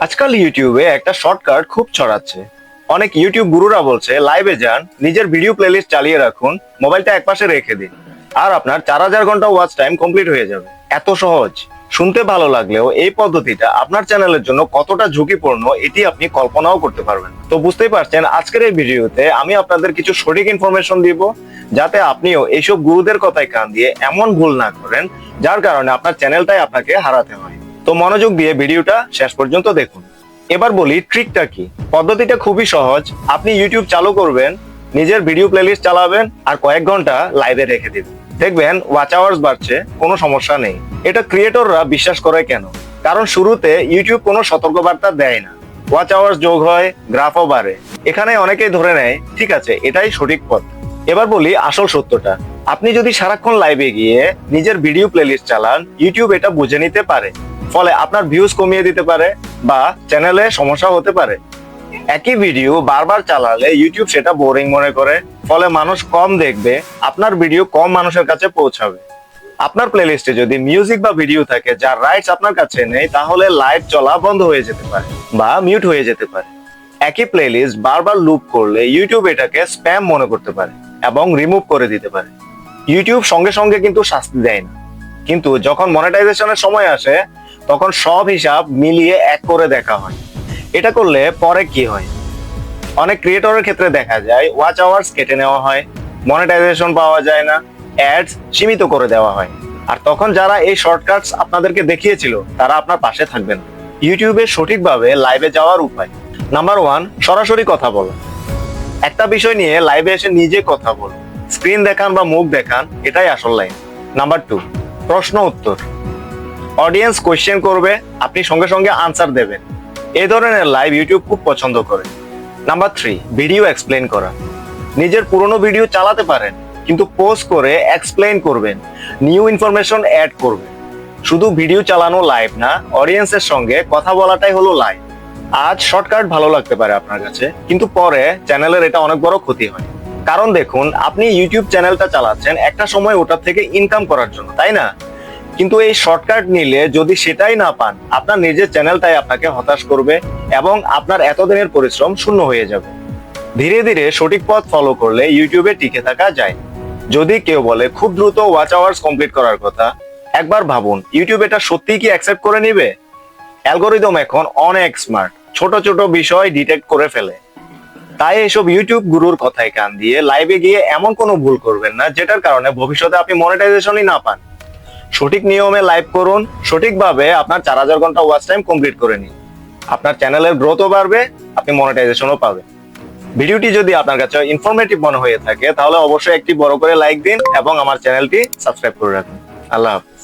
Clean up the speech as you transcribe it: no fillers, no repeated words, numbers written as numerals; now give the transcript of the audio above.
আজকাল ইউটিউবে একটা শর্টকাট খুব ছড়াচ্ছে। অনেক ইউটিউব গুরুরা বলছে লাইভে যান, নিজের ভিডিও প্লেলিস্ট চালিয়ে রাখুন, মোবাইলটা একপাশে রেখে দিন, আর আপনার 4000 ঘন্টা ওয়াচ টাইম কমপ্লিট হয়ে যাবে। এত সহজ? শুনতে ভালো লাগলেও এই পদ্ধতিটা আপনার চ্যানেলের জন্য কতটা ঝুঁকিপূর্ণ এটি আপনি কল্পনাও করতে পারবেন না। তো বুঝতেই পারছেন, আজকের এই ভিডিওতে আমি আপনাদের কিছু সঠিক ইনফরমেশন দিব, যাতে আপনিও এইসব গুরুদের কথায় কান দিয়ে এমন ভুল না করেন যার কারণে আপনার চ্যানেলটাই আপনাকে হারাতে হয়। তো মনোযোগ দিয়ে ভিডিওটা শেষ পর্যন্ত দেখুন। এবার বলি ট্রিকটা কি। পদ্ধতিটা খুবই সহজ। আপনি ইউটিউব চালু করবেন, নিজের ভিডিও প্লেলিস্ট চালাবেন, আর কয়েক ঘন্টা লাইভে রেখে দিবেন। দেখবেন ওয়াচ আওয়ার্স বাড়ছে, কোনো সমস্যা নেই। এটা ক্রিয়েটররা বিশ্বাস করে কেন? কারণ শুরুতে ইউটিউব কোনো সতর্কবার্তা দেয় না। ওয়াচ আওয়ার্স যোগ হয়, গ্রাফও বাড়ে। এখানে অনেকেই ধরে নেয় ঠিক আছে, এটাই সঠিক পথ। এবার বলি আসল সত্যটা। আপনি যদি সারাক্ষণ লাইভে গিয়ে নিজের ভিডিও প্লেলিস্ট চালান, ইউটিউব এটা বুঝে নিতে পারে। ফলে আপনার ভিউজ কমিয়ে দিতে পারে বা চ্যানেলে সমস্যা হতে পারে। একই ভিডিও বারবার চালালে ইউটিউব সেটা বোরিং মনে করে, ফলে মানুষ কম দেখবে, আপনার ভিডিও কম মানুষের কাছে পৌঁছাবে। আপনার প্লেলিস্টে যদি মিউজিক বা ভিডিও থাকে যার রাইটস আপনার কাছে নেই, তাহলে লাইভ চলা বন্ধ হয়ে যেতে পারে বা মিউট হয়ে যেতে পারে। একই প্লেলিস্ট বারবার লুপ করলে ইউটিউব এটাকে স্প্যাম মনে করতে পারে এবং রিমুভ করে দিতে পারে। ইউটিউব সঙ্গে সঙ্গে কিন্তু শাস্তি দেয় না, কিন্তু যখন মনিটাইজেশনের সময় আসে তখন সব হিসাব মিলিয়ে এক করে দেখা হয়। এটা করলে পরে কি হয়? অনেক ক্রিয়েটরের ক্ষেত্রে দেখা যায় ওয়াচ আওয়ার্স কেটে নেওয়া হয়, মনিটাইজেশন পাওয়া যায় না, অ্যাডস সীমিত করে দেওয়া হয়। আর তখন যারা এই শর্টকাটস আপনাদেরকে দেখিয়েছিল তারা আপনার পাশে থাকবেন। ইউটিউবে সঠিকভাবে লাইভে যাওয়ার উপায়। নাম্বার 1, সরাসরি কথা বলা। একটা বিষয় নিয়ে লাইভে এসে নিজে কথা বলুন, স্ক্রিন দেখান বা মুখ দেখান, এটাই আসল লাইন। নাম্বার 2, প্রশ্ন উত্তর। অডিয়েন্স কোয়েশ্চেন করবে, আপনি সঙ্গে সঙ্গে আনসার দেবেন। এই ধরনের লাইভ ইউটিউব খুব পছন্দ করে। নাম্বার 3, ভিডিও এক্সপ্লেন করা। নিজের পুরনো ভিডিও চালাতে পারেন, কিন্তু পোস্ট করে এক্সপ্লেন করবেন, নিউ ইনফরমেশন অ্যাড করবেন। শুধু ভিডিও চালানো লাইভ না, অডিয়েন্সের সঙ্গে কথা বলাটাই হলো লাইভ। আজ শর্টকাট ভালো লাগতে পারে আপনার কাছে, কিন্তু পরে চ্যানেলের এটা অনেক বড় ক্ষতি হয়। কারণ দেখুন, আপনি ইউটিউব চ্যানেলটা চালাচ্ছেন একটা সময় ওটার থেকে ইনকাম করার জন্য, তাই না? কিন্তু এই শর্টকাট নিলে যদি সেটাই না পান, আপনার নিজের চ্যানেলটাই আপনাকে হতাশ করবে এবং আপনার এতদিনের পরিশ্রম শূন্য হয়ে যাবে। ধীরে ধীরে সঠিক পথ ফলো করলে ইউটিউবে টিকে থাকা যায়। যদি কেউ বলে খুব দ্রুত ওয়াচ আওয়ার্স কমপ্লিট করার কথা, একবার ভাবুন ইউটিউব এটা সত্যিই কি অ্যাকসেপ্ট করে নিবে? অ্যালগোরিদম এখন অনেক স্মার্ট, ছোট ছোট বিষয় ডিটেক্ট করে ফেলে। তাই এসব ইউটিউব গুরুর কথায় কান দিয়ে লাইভে গিয়ে এমন কোনো ভুল করবেন না যেটার কারণে ভবিষ্যতে আপনি মনিটাইজেশনই না পান। সঠিক নিয়মে লাইভ করুন, সঠিকভাবে আপনার 4000 ঘন্টা ওয়াচ টাইম কমপ্লিট করে নিন। আপনার চ্যানেলের গ্রোথও বাড়বে, আপনি মনিটাইজেশনও পাবেন। ভিডিওটি যদি আপনার কাছে ইনফরমেটিভ মনে হয়ে থাকে তাহলে অবশ্যই একটি বড় করে লাইক দিন এবং আমার চ্যানেলটি সাবস্ক্রাইব করে রাখুন। আল্লাহ হাফেজ।